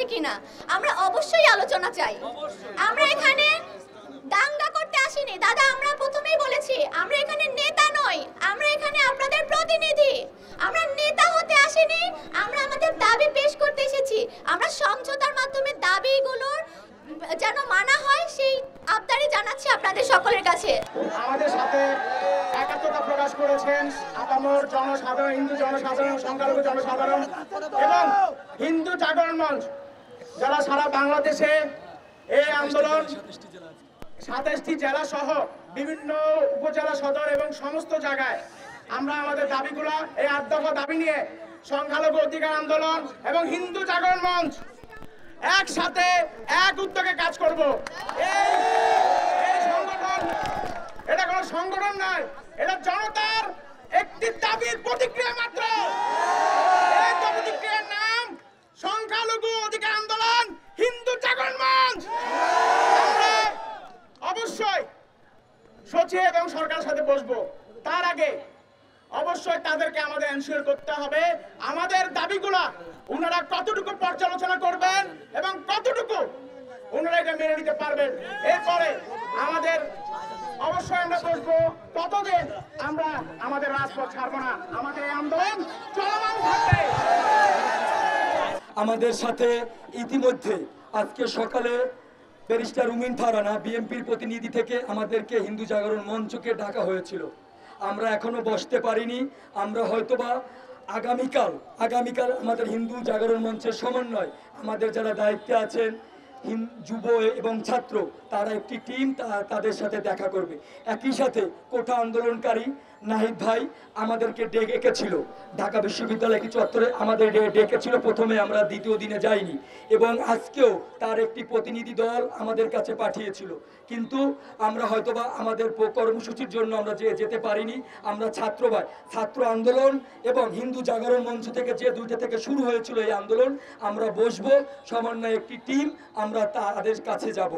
আছে কিনা আমরা অবশ্যই আলোচনা চাই। আমরা এখানে দাঙ্গা করতে আসিনি দাদা, আমরা প্রথমেই বলেছি আমরা এখানে নেতা নই, আমরা এখানে আপনাদের প্রতিনিধি, আমরা নেতা হতে আসিনি, আমরা আমাদের দাবি পেশ করতে এসেছি। আমরা সমঝোতার মাধ্যমে দাবিগুলোর যেন মানা হয় সেই আবদারি জানাচ্ছি আপনাদের সকলের কাছে। আমাদের সাথে একাত্মতা প্রকাশ করেছেন আপামর জনসাধারণ, হিন্দু জনসাধারণ, সংখ্যালঘু জনসাধারণ এবং হিন্দু জাগরণ মঞ্চ, যারা সারা বাংলাদেশে এই আন্দোলন 27টি জেলা সহ বিভিন্ন উপজেলা সদর এবং সমস্ত জায়গায় আমরা আমাদের দাবিগুলা এই 8 দফা দাবি নিয়ে সংখ্যালঘু অধিকার আন্দোলন এবং হিন্দু জাগরণ মঞ্চ একসাথে এক উদ্যোগে কাজ করব। এই সংগঠন এটা কোনো সংগঠন নয়, এটা জনতার একটি দাবির প্রতিক্রিয়া মাত্র। এই প্রতিক্রিয়ার নাম সংখ্যালঘু অধিকার আন্দোলন হিন্দু জাগরণ মঞ্চ। আমরা অবশ্যই সচিব এবং সরকারের সাথে বসবো, তার আগে অবশ্যই তাদেরকে আমাদের এনশিওর করতে হবে আমাদের দাবিগুলা ওনারা কতটুকু পর্যালোচনা করবেন এবং কতটুকু ওনারা এটা মেনে নিতে পারবেন। এরপরে আমাদের অবশ্যই আমরা বসবো, ততদিন আমরা আমাদের রাজপথ ছাড়বো না, আমাদের এই আন্দোলন চলমান থাকবে। আমাদের সাথে ইতিমধ্যে আজকে সকালে ব্যারিস্টার উমিন ফারানা বিএনপির প্রতিনিধি থেকে আমাদেরকে হিন্দু জাগরণ মঞ্চকে ডাকা হয়েছিল। আমরা এখনো বসতে পারিনি। আমরা হয়তোবা আগামীকাল আমাদের হিন্দু জাগরণ মঞ্চের সমন্বয় আমাদের যারা দায়িত্বে আছেন যুব এবং ছাত্র, তারা একটি টিম তাদের সাথে দেখা করবে। একই সাথে কোটা আন্দোলনকারী নাহিদ ভাই আমাদেরকে ডেকেছিল, ঢাকা বিশ্ববিদ্যালয় একটি চত্বরে আমাদের ডেকেছিল। প্রথমে আমরা দ্বিতীয় দিনে যাইনি এবং আজকেও তার একটি প্রতিনিধি দল আমাদের কাছে পাঠিয়েছিল, কিন্তু আমরা হয়তোবা আমাদের কর্মসূচির জন্য আমরা যেতে পারিনি। আমরা ছাত্র আন্দোলন এবং হিন্দু জাগরণ মঞ্চ থেকে যে দুইটা থেকে শুরু হয়েছিল এই আন্দোলন, আমরা বসবো সমন্বয়ে একটি টিম, আমরা তাদের কাছে যাব।